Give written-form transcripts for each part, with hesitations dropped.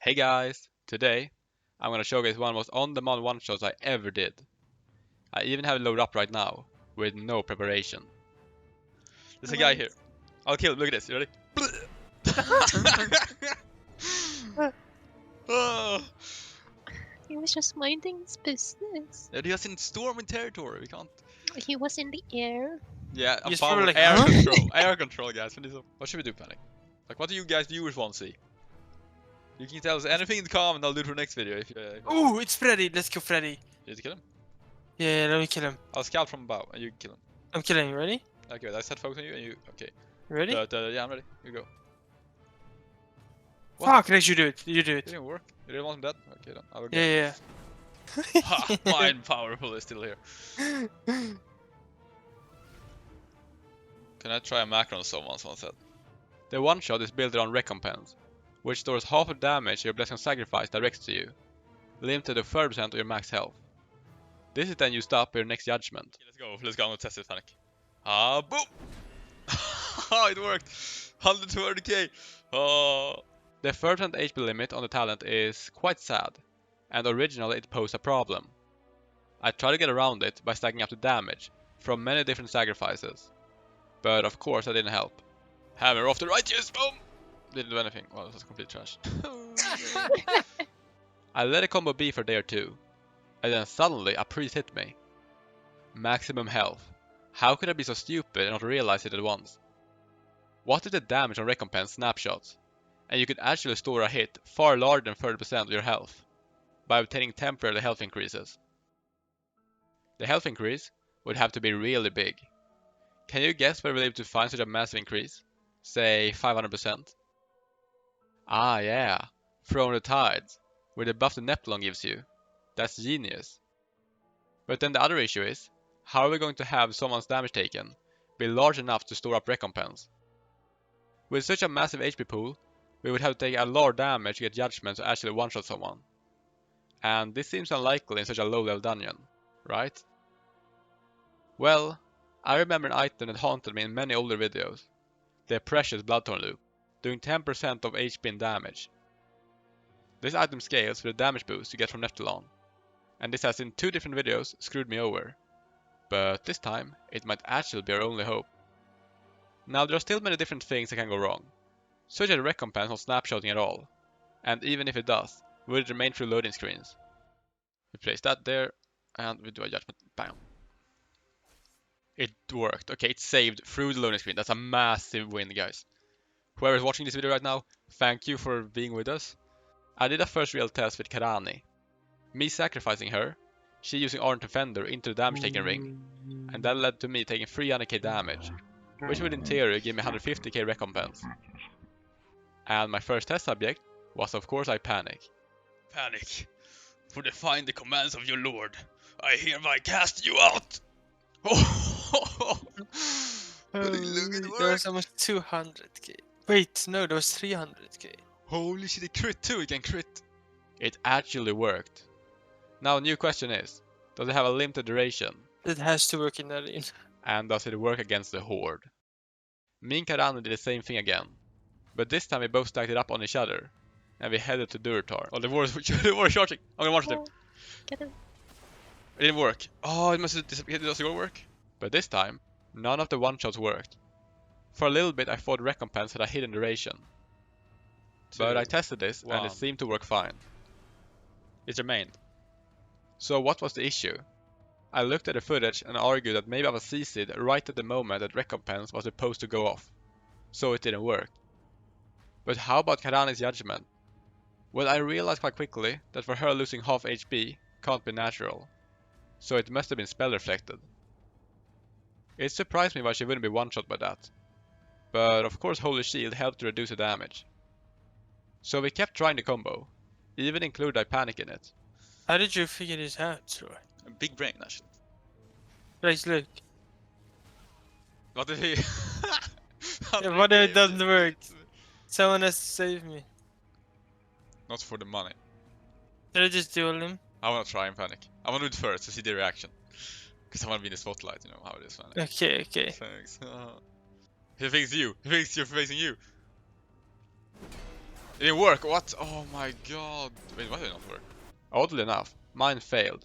Hey guys, today I'm gonna show you guys one of the most on-demand one-shots I ever did. I even have it loaded up right now, with no preparation. There's a guy here. I'll kill him, look at this, you ready? Oh. He was just minding his business. Yeah, he was in storming territory, we can't... He was in the air. Yeah, I'm He's following probably air like, huh? control. Air control, guys. What should we do, Panic? Like, what do you guys viewers want to see? You can tell us anything in the comment, I'll do it for the next video. If Ooh, it's Freddy. Let's go, Freddy. You need to kill him? Yeah, let me kill him. I'll scout from above, and you kill him. I'm killing you. Ready? Okay, I set focus on you, and you... Okay. Ready? Yeah, I'm ready. You go. What? Fuck, Rex, you do it. You do It it. didn't work. You didn't want him dead? Okay, then. I will go. Yeah, Ha! Mind powerful is still here. yeah. Can I try a macro on someone said. The one shot is built around recompense, which stores half of damage your blessing sacrifice directs to you, limited to 30% of your max health. This is then used up in your next judgment. Let's go, I'm gonna test this, Panic. Ah, boom! Oh, it worked! 120k! Oh. The 30% HP limit on the talent is quite sad, and originally it posed a problem. I tried to get around it by stacking up the damage from many different sacrifices, but of course that didn't help. Hammer off the righteous, boom! Didn't do anything. Well, this was complete trash. I let a combo be for a day or two, and then suddenly a priest hit me. Maximum health. How could I be so stupid and not realize it at once? What if the damage on recompense snapshots, and you could actually store a hit far larger than 30% of your health, by obtaining temporary health increases? The health increase would have to be really big. Can you guess where we're able to find such a massive increase? Say 500%? Ah yeah, From the Tides, with the buff the Neptulon gives you. That's genius. But then the other issue is, how are we going to have someone's damage taken be large enough to store up recompense? With such a massive HP pool, we would have to take a lot of damage to get judgment to actually one-shot someone. And this seems unlikely in such a low-level dungeon, right? Well, I remember an item that haunted me in many older videos. The precious Bloodthorn loop, doing 10% of HP in damage. This item scales with the damage boost you get from Neptulon, and this has in 2 different videos screwed me over. But this time, it might actually be our only hope. Now there are still many different things that can go wrong, such as recompense not snapshotting at all, and even if it does, will it remain through loading screens? We place that there, and we do a judgment, bam. It worked. Okay, it saved through the loading screen. That's a massive win, guys. Whoever is watching this video right now, thank you for being with us. I did a first real test with Karani. Me sacrificing her, she using Ardent Defender into the damage taking ring, and that led to me taking 300k damage, which would in theory give me 150k recompense. And my first test subject was of course Panic. Panic, for defying the commands of your lord, I hereby cast you out! There was almost 200k. Wait, no, there was 300k. Holy shit, it crit too, it can crit! It actually worked. Now, new question is, does it have a limited duration? It has to work in arena. And does it work against the Horde? Me and Karani did the same thing again, but this time we both stacked it up on each other, and we headed to Durotar. Oh, the war is charging! I'm gonna watch them! Get him. It didn't work. Oh, it must have disappeared. Does it work? But this time, none of the one-shots worked. For a little bit I thought recompense had a hidden duration. But I tested this and it seemed to work fine. It remained. So what was the issue? I looked at the footage and argued that maybe I was CC'd right at the moment that recompense was supposed to go off. So it didn't work. But how about Karani's judgment? Well, I realized quite quickly that for her losing half HP can't be natural. So it must have been spell reflected. It surprised me why she wouldn't be one-shot by that. But of course Holy Shield helped to reduce the damage. So we kept trying the combo, even included Panic in it. How did you figure this out, Troy? A big brain, actually. Rex, look. What did he... Yeah, what if it doesn't work? Someone has to save me. Not for the money. Did I just duel him? I wanna try and Panic. I wanna do it first to see the reaction. Because I wanna be in the spotlight, you know how it is, Panic. Okay, okay. Thanks. He thinks you. He thinks you're facing you. It didn't work. What? Oh my god. Wait, why did it not work? Oddly enough, mine failed.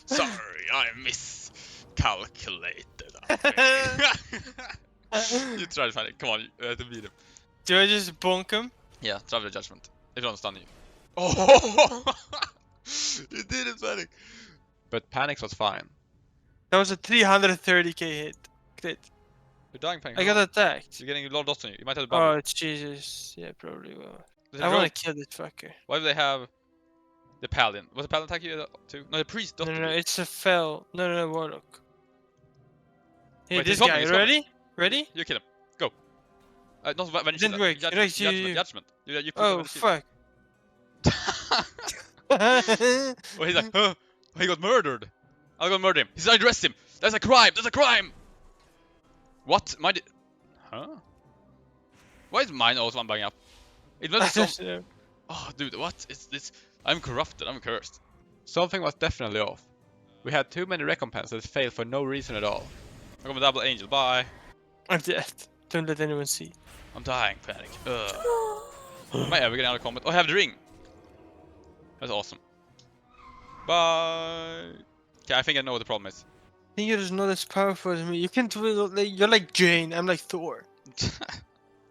Sorry, I miscalculated. You try to find it. Come on, you have to beat him. Do I just bonk him? Yeah, try the judgment. If you don't stun you. Oh! You did it, Panic. But Panic was fine. That was a 330k hit. Crit. You're dying, Panic. I got attacked. You're getting a lot of dots on you. You might have the bubble. Oh Jesus. Yeah, probably will. There's I a wanna rogue. kill this fucker. Why do they have the Paladin? Was the Paladin attack you too? No, the priest dotted No, you. it's a fell. No, warlock. Hey, Wait, this he's coming, guy, he's you coming. ready? Ready? You kill him. Go. Not when you Didn't work. Judgment. Right, you- Judgment. You put Oh fuck. Oh, he's like, huh? He got murdered. I'll go murder him. He's trying to arrest him. That's a crime. That's a crime. What? Huh? Why is mine also bugging up? It was some... Oh, dude, what is this? I'm corrupted. I'm cursed. Something was definitely off. We had too many recompenses that failed for no reason at all. I got my double angel. Bye. I'm dead. Don't let anyone see. I'm dying, Panic. Am I ever getting out of combat? Oh, I have the ring. That's awesome. Bye. Okay, I think I know what the problem is. I think you're just not as powerful as me. You can't you're like Jane. I'm like Thor.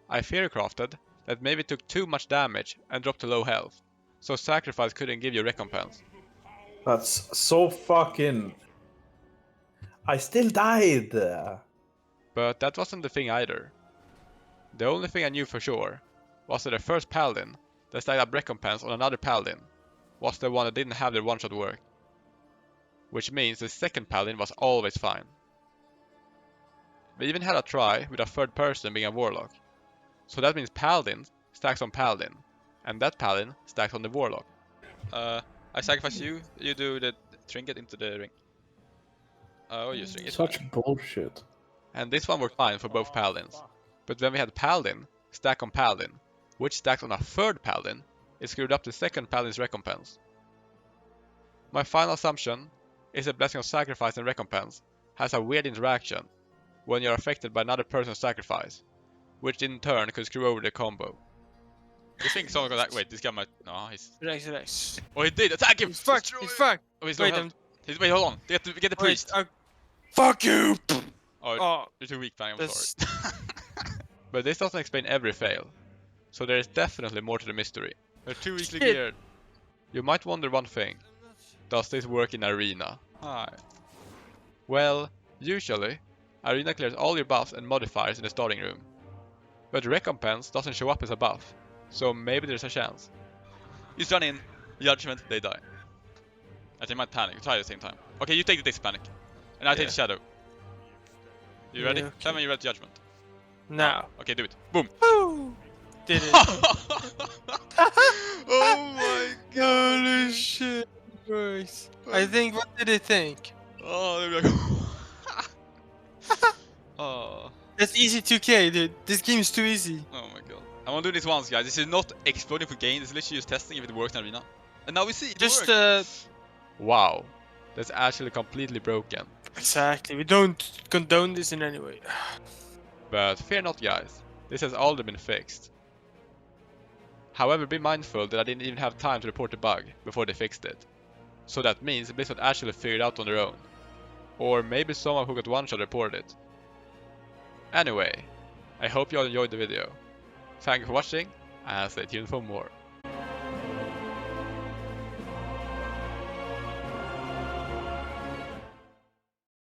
I fearcrafted that maybe took too much damage and dropped to low health, so sacrifice couldn't give you recompense. That's so fucking... I still died! But that wasn't the thing either. The only thing I knew for sure was that the first Paladin that stacked up recompense on another Paladin was the one that didn't have their one-shot work. Which means the second Paladin was always fine. We even had a try with a third person being a Warlock. So that means Paladin stacks on Paladin, and that Paladin stacks on the Warlock. I sacrifice you, you do the trinket into the ring. Oh, you string it. Such bullshit. And this one worked fine for both Paladins. But when we had Paladin stack on Paladin, which stacks on a third Paladin, it screwed up the second Paladin's recompense. My final assumption is that Blessing of Sacrifice and Recompense has a weird interaction when you're affected by another person's sacrifice, which in turn could screw over the combo. You think someone got that? Wait, this guy might... No, he's... Relax. Oh, he did! Attack him! He's fucked. Destroy He's him! fucked. Oh, he's Wait, no health. Wait, hold on. Get the priest. Fuck you! Oh, Oh, you're too weak, Fang. I'm that's... sorry. But this doesn't explain every fail, so there is definitely more to the mystery. They're too weakly Shit. geared. You might wonder one thing. Does this work in Arena? Hi. Well, usually, Arena clears all your buffs and modifiers in the starting room. But Recompense doesn't show up as a buff, so maybe there's a chance. You stun in, Judgment, they die. They might panic, try at the same time. Okay, you take the disc panic. And I take the Shadow. You ready? Yeah, okay. Tell me you're ready to Judgment. Now. Okay, do it. Boom! Woo! Did it. Oh my god! Holy shit. Works. I think, what did it think? Oh, there we go. Oh. That's easy 2k, dude. This game is too easy. Oh my god. I want to do this once, guys. This is not exploding for gain. This is literally just testing if it works in Arena. And now we see it Just, works. Wow. That's actually completely broken. Exactly. We don't condone this in any way. But fear not, guys. This has already been fixed. However, be mindful that I didn't even have time to report the bug before they fixed it. So that means Blizzard actually figured it out on their own. Or maybe someone who got one-shot reported it. Anyway, I hope you all enjoyed the video. Thank you for watching, and stay tuned for more.